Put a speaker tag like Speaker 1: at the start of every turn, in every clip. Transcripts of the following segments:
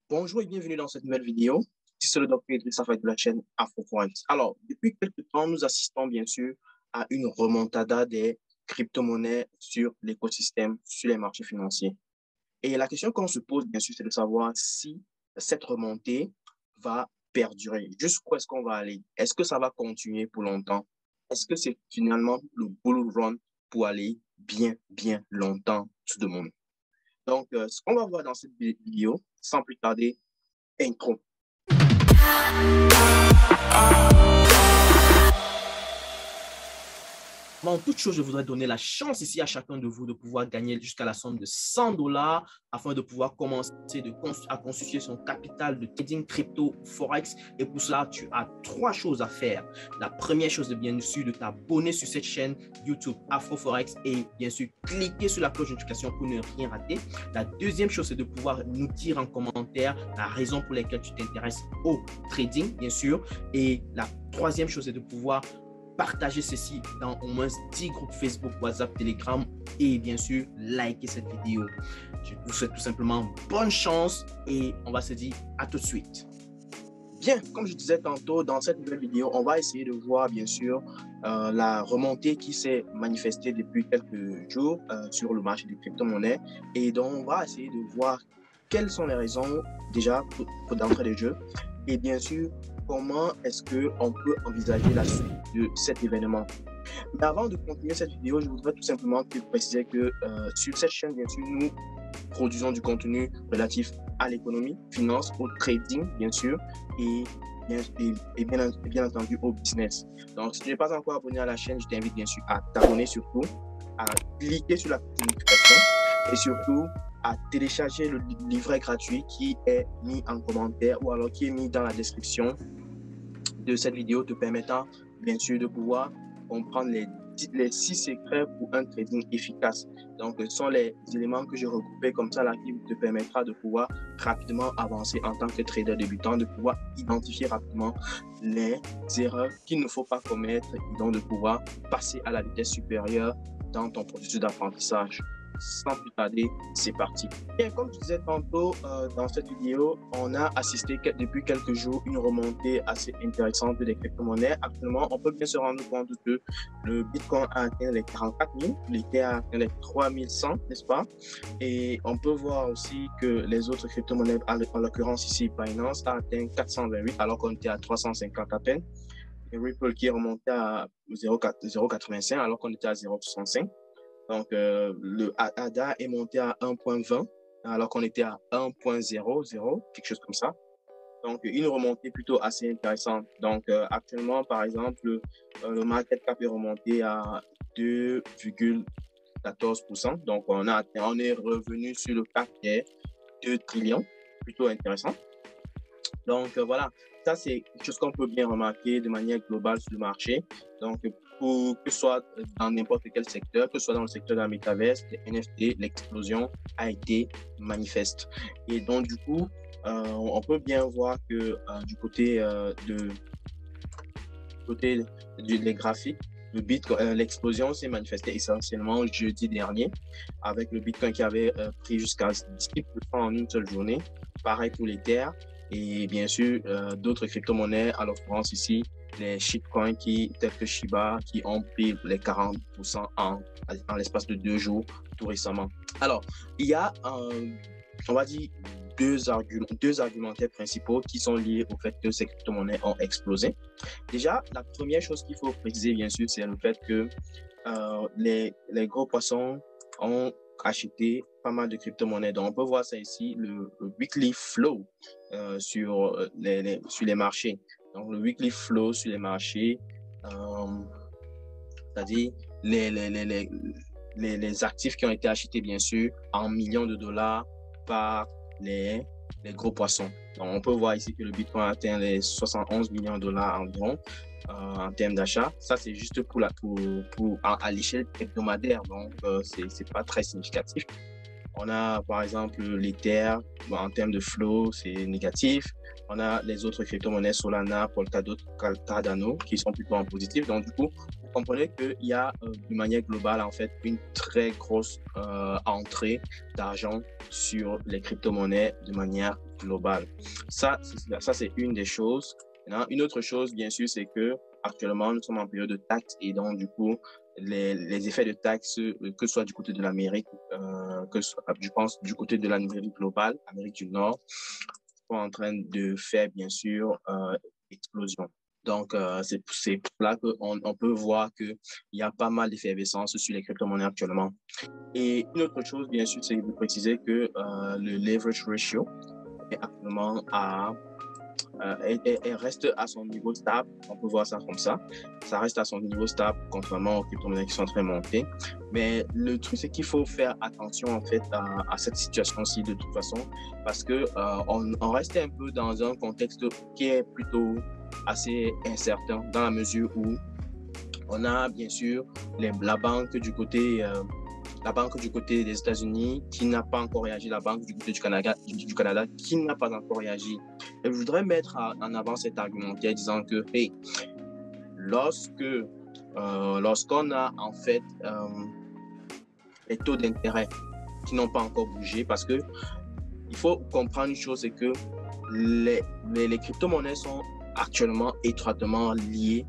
Speaker 1: Bonjour et bienvenue dans cette nouvelle vidéo. Ici, c'est le Dr. Idriss Afak de la chaîne AfroForex. Alors, depuis quelques temps, nous assistons bien sûr à une remontada des crypto-monnaies sur l'écosystème, sur les marchés financiers. Et la question qu'on se pose, bien sûr, c'est de savoir si cette remontée va perdurer. Jusqu'où est-ce qu'on va aller? Est-ce que ça va continuer pour longtemps? Est-ce que c'est finalement le bull run pour aller bien longtemps, tout le monde? Donc, ce qu'on va voir dans cette vidéo, sans plus tarder, intro. Avant toute chose, je voudrais donner la chance ici à chacun de vous de pouvoir gagner jusqu'à la somme de $100 afin de pouvoir commencer à constituer son capital de trading crypto forex. Et pour cela, tu as trois choses à faire. La première chose est bien sûr de t'abonner sur cette chaîne YouTube AfroForex et bien sûr cliquer sur la cloche de notification pour ne rien rater. La deuxième chose, c'est de pouvoir nous dire en commentaire la raison pour laquelle tu t'intéresses au trading, bien sûr. Et la troisième chose, c'est de pouvoir partager ceci dans au moins 10 groupes Facebook, WhatsApp, Telegram et bien sûr, liker cette vidéo. Je vous souhaite tout simplement bonne chance et on va se dire à tout de suite. Bien, comme je disais tantôt, dans cette nouvelle vidéo, on va essayer de voir bien sûr la remontée qui s'est manifestée depuis quelques jours sur le marché des crypto-monnaies et donc on va essayer de voir quelles sont les raisons déjà pour d'entrée de jeu et bien sûr comment est-ce qu'on peut envisager la suite de cet événement. Mais avant de continuer cette vidéo, je voudrais tout simplement te préciser que sur cette chaîne, bien sûr, nous produisons du contenu relatif à l'économie, finance, au trading, bien sûr, et bien entendu au business. Donc, si tu n'es pas encore abonné à la chaîne, je t'invite bien sûr à t'abonner surtout, à cliquer sur la petite notification et surtout à télécharger le livret gratuit qui est mis en commentaire ou alors qui est mis dans la description de cette vidéo te permettant bien sûr de pouvoir comprendre les 6 secrets pour un trading efficace. Donc, ce sont les éléments que j'ai regroupés comme ça là qui te permettra de pouvoir rapidement avancer en tant que trader débutant, de pouvoir identifier rapidement les erreurs qu'il ne faut pas commettre et donc de pouvoir passer à la vitesse supérieure dans ton processus d'apprentissage. Sans plus tarder, c'est parti. Bien, comme je disais tantôt dans cette vidéo, on a assisté depuis quelques jours une remontée assez intéressante des crypto-monnaies. Actuellement, on peut bien se rendre compte que le Bitcoin a atteint les 44 000, l'Ether a atteint les 3100, n'est-ce pas? Et on peut voir aussi que les autres crypto-monnaies, en l'occurrence ici, Binance a atteint 428 alors qu'on était à 350 à peine. Et Ripple qui est remonté à 0,85 alors qu'on était à 0,65. Donc, le ADA est monté à 1,20 alors qu'on était à 1,00, quelque chose comme ça. Donc, une remontée plutôt assez intéressante. Donc, actuellement, par exemple, le market cap est remonté à 2,14%. Donc, on est revenu sur le cap qui est 2 trillions, plutôt intéressant. Donc, voilà, ça, c'est quelque chose qu'on peut bien remarquer de manière globale sur le marché. Donc, que ce soit dans n'importe quel secteur, que ce soit dans le secteur de la métaverse, des NFT, l'explosion a été manifeste. Et donc, du coup, on peut bien voir que du côté des graphiques, l'explosion s'est manifestée essentiellement jeudi dernier avec le Bitcoin qui avait pris jusqu'à 10% en une seule journée. Pareil pour l'Ether et bien sûr d'autres crypto-monnaies, à l'occurrence ici, les shitcoins tels que Shiba qui ont pris les 40% en l'espace de 2 jours tout récemment. Alors, il y a, on va dire, deux argumentaires principaux qui sont liés au fait que ces crypto-monnaies ont explosé. Déjà, la première chose qu'il faut préciser, bien sûr, c'est le fait que les gros poissons ont acheté pas mal de crypto-monnaies. Donc, on peut voir ça ici, le weekly flow sur les marchés. Donc, le weekly flow sur les marchés, c'est-à-dire les actifs qui ont été achetés, bien sûr, en millions de dollars par les gros poissons. Donc, on peut voir ici que le Bitcoin a atteint les 71 millions de dollars environ en termes d'achat. Ça, c'est juste à l'échelle hebdomadaire. Donc, c'est pas très significatif. On a, par exemple, l'Ether. En termes de flow, c'est négatif. On a les autres crypto-monnaies, Solana, Polkadot, Cardano, qui sont plutôt en positif. Donc, du coup, vous comprenez qu'il y a, de manière globale, en fait, une très grosse entrée d'argent sur les crypto-monnaies de manière global. Ça, c'est une des choses. Une autre chose, bien sûr, c'est que actuellement, nous sommes en période de taxes et donc, du coup, les effets de taxes, que ce soit du côté de l'Amérique, que ce soit, je pense, du côté de l'Amérique globale, Amérique du Nord, sont en train de faire, bien sûr, explosion. Donc, c'est là qu'on peut voir qu'il y a pas mal d'effervescence sur les crypto-monnaies actuellement. Et une autre chose, bien sûr, c'est de préciser que le leverage ratio est actuellement elle reste à son niveau stable. On peut voir ça comme ça. Ça reste à son niveau stable, contrairement aux crypto-monnaies qui sont très montées. Mais le truc, c'est qu'il faut faire attention, en fait, à cette situation-ci, de toute façon, parce que on reste un peu dans un contexte qui est plutôt assez incertain, dans la mesure où on a, bien sûr, la banque du côté des États-Unis qui n'a pas encore réagi, la banque du côté du Canada qui n'a pas encore réagi. Et je voudrais mettre en avant cet argumentaire disant que, hey, lorsqu'on a en fait les taux d'intérêt qui n'ont pas encore bougé, parce que il faut comprendre une chose, c'est que les crypto-monnaies sont actuellement étroitement liées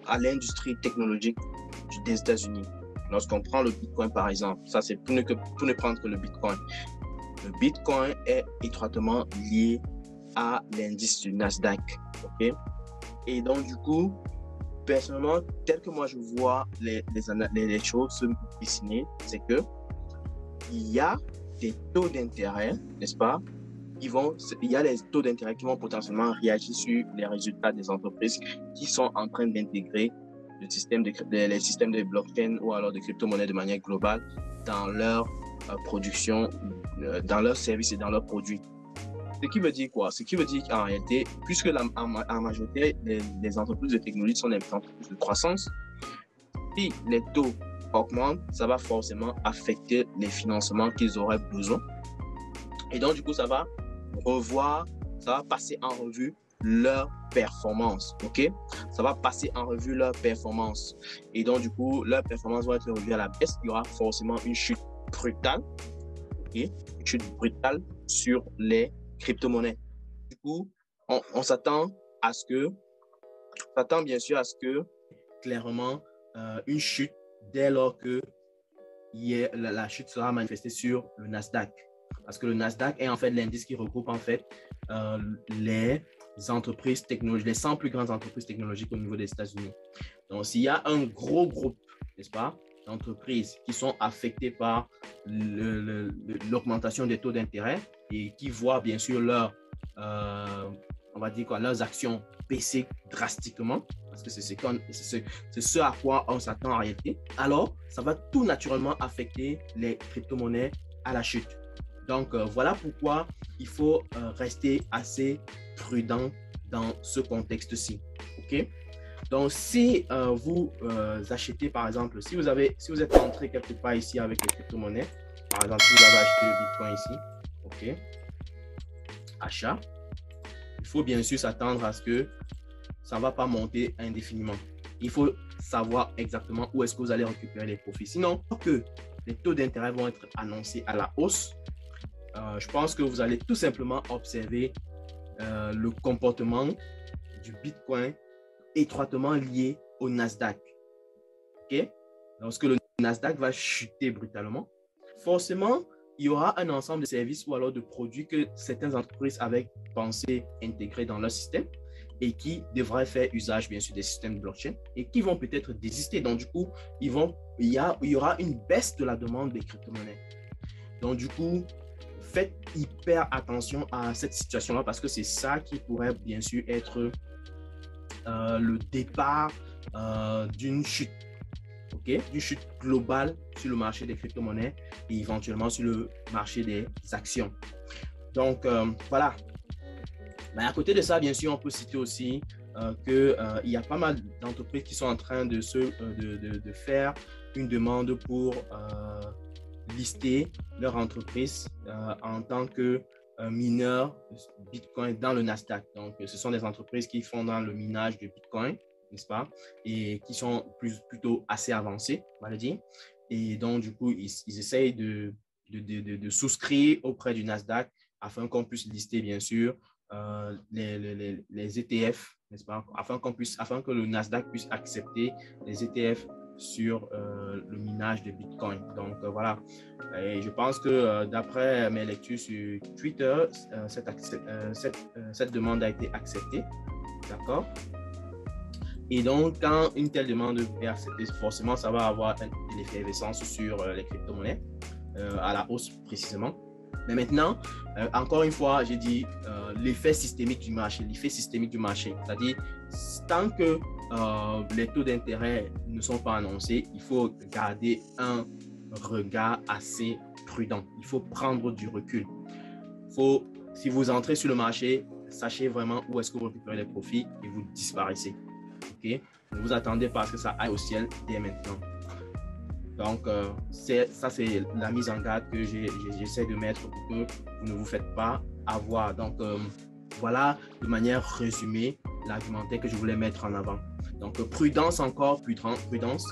Speaker 1: à l'industrie technologique des États-Unis. Lorsqu'on prend le Bitcoin, par exemple, ça c'est pour ne prendre que le Bitcoin. Le Bitcoin est étroitement lié à l'indice du Nasdaq. Okay? Et donc, du coup, personnellement, tel que moi je vois les choses se dessiner, c'est que il y a des taux d'intérêt, n'est-ce pas? Il y a les taux d'intérêt qui vont potentiellement réagir sur les résultats des entreprises qui sont en train d'intégrer les systèmes de blockchain ou alors de crypto-monnaies de manière globale dans leur production, dans leurs services et dans leurs produits. Ce qui veut dire quoi? Ce qui veut dire qu'en réalité, puisque en majorité, les entreprises de technologie sont des entreprises de croissance, si les taux augmentent, ça va forcément affecter les financements qu'ils auraient besoin. Et donc, du coup, ça va passer en revue leur performance, ok? Ça va passer en revue leur performance. Et donc, du coup, leur performance va être revue à la baisse. Il y aura forcément une chute brutale, ok? Une chute brutale sur les crypto-monnaies. Du coup, on s'attend bien sûr à ce que, clairement, une chute dès lors que la chute sera manifestée sur le Nasdaq. Parce que le Nasdaq est en fait l'indice qui regroupe en fait les entreprises technologiques, les 100 plus grandes entreprises technologiques au niveau des États-Unis. Donc, s'il y a un gros groupe, n'est-ce pas, d'entreprises qui sont affectées par l'augmentation des taux d'intérêt et qui voient bien sûr on va dire quoi, leurs actions baisser drastiquement, parce que c'est ce à quoi on s'attend en réalité, alors ça va tout naturellement affecter les crypto-monnaies à la chute. Donc, voilà pourquoi il faut rester assez prudent dans ce contexte-ci. OK? Donc, si vous achetez, par exemple, si vous êtes entré quelque part ici avec les crypto-monnaies, par exemple, si vous avez acheté le Bitcoin ici, OK? Achat. Il faut bien sûr s'attendre à ce que ça ne va pas monter indéfiniment. Il faut savoir exactement où est-ce que vous allez récupérer les profits. Sinon, que les taux d'intérêt vont être annoncés à la hausse, je pense que vous allez tout simplement observer le comportement du Bitcoin étroitement lié au Nasdaq. Okay? Lorsque le Nasdaq va chuter brutalement, forcément, il y aura un ensemble de services ou alors de produits que certaines entreprises avaient pensé intégrer dans leur système et qui devraient faire usage, bien sûr, des systèmes de blockchain et qui vont peut-être désister. Donc, du coup, il y aura une baisse de la demande des crypto-monnaies. Donc, du coup, faites hyper attention à cette situation-là parce que c'est ça qui pourrait, bien sûr, être le départ d'une chute. Okay? D'une chute globale sur le marché des crypto-monnaies et éventuellement sur le marché des actions. Donc, voilà. Mais à côté de ça, bien sûr, on peut citer aussi qu'il y a pas mal d'entreprises qui sont en train de faire une demande pour lister leur entreprise en tant que mineur Bitcoin dans le Nasdaq. Donc, ce sont des entreprises qui font dans le minage de Bitcoin, n'est-ce pas? Et qui sont plutôt assez avancées, on va le dire. Et donc, du coup, ils essayent de souscrire auprès du Nasdaq afin qu'on puisse lister, bien sûr, les ETF, n'est-ce pas? Afin que le Nasdaq puisse accepter les ETF sur le minage de Bitcoin. Donc, voilà. Et je pense que d'après mes lectures sur Twitter, cette demande a été acceptée. D'accord? Et donc, quand une telle demande est acceptée, forcément, ça va avoir un effet effervescence sur les crypto-monnaies, à la hausse précisément. Mais maintenant, encore une fois, j'ai dit l'effet systémique du marché. C'est-à-dire, tant que les taux d'intérêt ne sont pas annoncés, il faut garder un regard assez prudent. Il faut prendre du recul. Si vous entrez sur le marché, sachez vraiment où est-ce que vous récupérez les profits et vous disparaissez. Okay? Ne vous attendez pas à ce que ça aille au ciel dès maintenant. Donc, ça, c'est la mise en garde que j'essaie de mettre pour que vous ne vous faites pas avoir. Donc, voilà de manière résumée l'argumentaire que je voulais mettre en avant. Donc, prudence encore, prudence.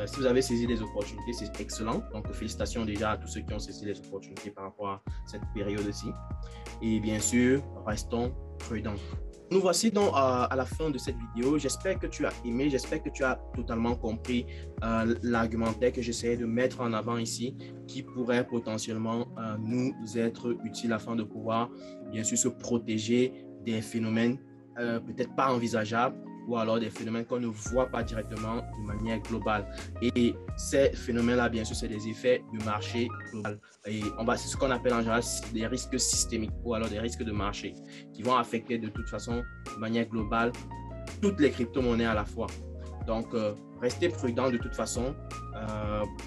Speaker 1: Si vous avez saisi les opportunités, c'est excellent. Donc, félicitations déjà à tous ceux qui ont saisi les opportunités par rapport à cette période-ci. Et bien sûr, restons prudents. Nous voici donc à la fin de cette vidéo. J'espère que tu as aimé, j'espère que tu as totalement compris l'argumentaire que j'essayais de mettre en avant ici, qui pourrait potentiellement nous être utile afin de pouvoir, bien sûr, se protéger des phénomènes peut-être pas envisageables ou alors des phénomènes qu'on ne voit pas directement de manière globale. Et ces phénomènes-là, bien sûr, c'est des effets de marché global. Et c'est ce qu'on appelle en général des risques systémiques ou alors des risques de marché qui vont affecter de toute façon, de manière globale, toutes les crypto-monnaies à la fois. Donc, restez prudents de toute façon.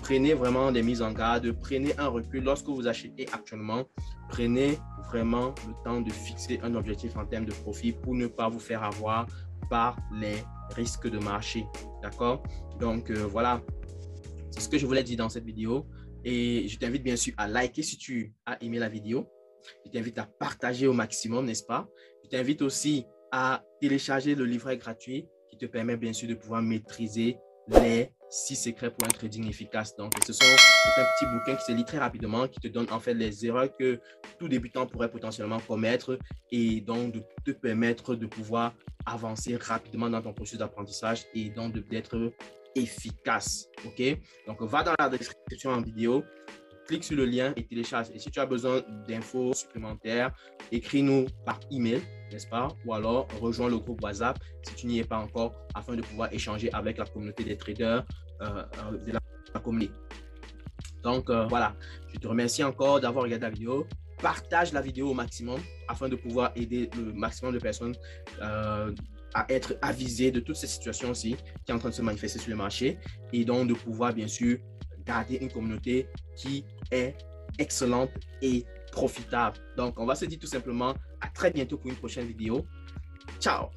Speaker 1: Prenez vraiment des mises en garde, prenez un recul. Lorsque vous achetez actuellement, prenez vraiment le temps de fixer un objectif en termes de profit pour ne pas vous faire avoir par les risques de marché. D'accord? Donc, voilà, c'est ce que je voulais dire dans cette vidéo. Et je t'invite bien sûr à liker si tu as aimé la vidéo. Je t'invite à partager au maximum, n'est-ce pas? Je t'invite aussi à télécharger le livret gratuit qui te permet bien sûr de pouvoir maîtriser les 6 secrets pour un trading efficace. Donc, c'est un petit bouquin qui se lit très rapidement, qui te donne en fait les erreurs que tout débutant pourrait potentiellement commettre et donc de te permettre de pouvoir avancer rapidement dans ton processus d'apprentissage et donc d'être efficace. OK? Donc, va dans la description en vidéo, clique sur le lien et télécharge. Et si tu as besoin d'infos supplémentaires, écris-nous par email, n'est-ce pas? Ou alors rejoins le groupe WhatsApp si tu n'y es pas encore, afin de pouvoir échanger avec la communauté des traders de la communauté. Donc, voilà, je te remercie encore d'avoir regardé la vidéo. Partage la vidéo au maximum afin de pouvoir aider le maximum de personnes à être avisées de toutes ces situations-ci qui sont en train de se manifester sur le marché et donc de pouvoir, bien sûr, garder une communauté qui est excellente et profitable. Donc, on va se dire tout simplement à très bientôt pour une prochaine vidéo. Ciao!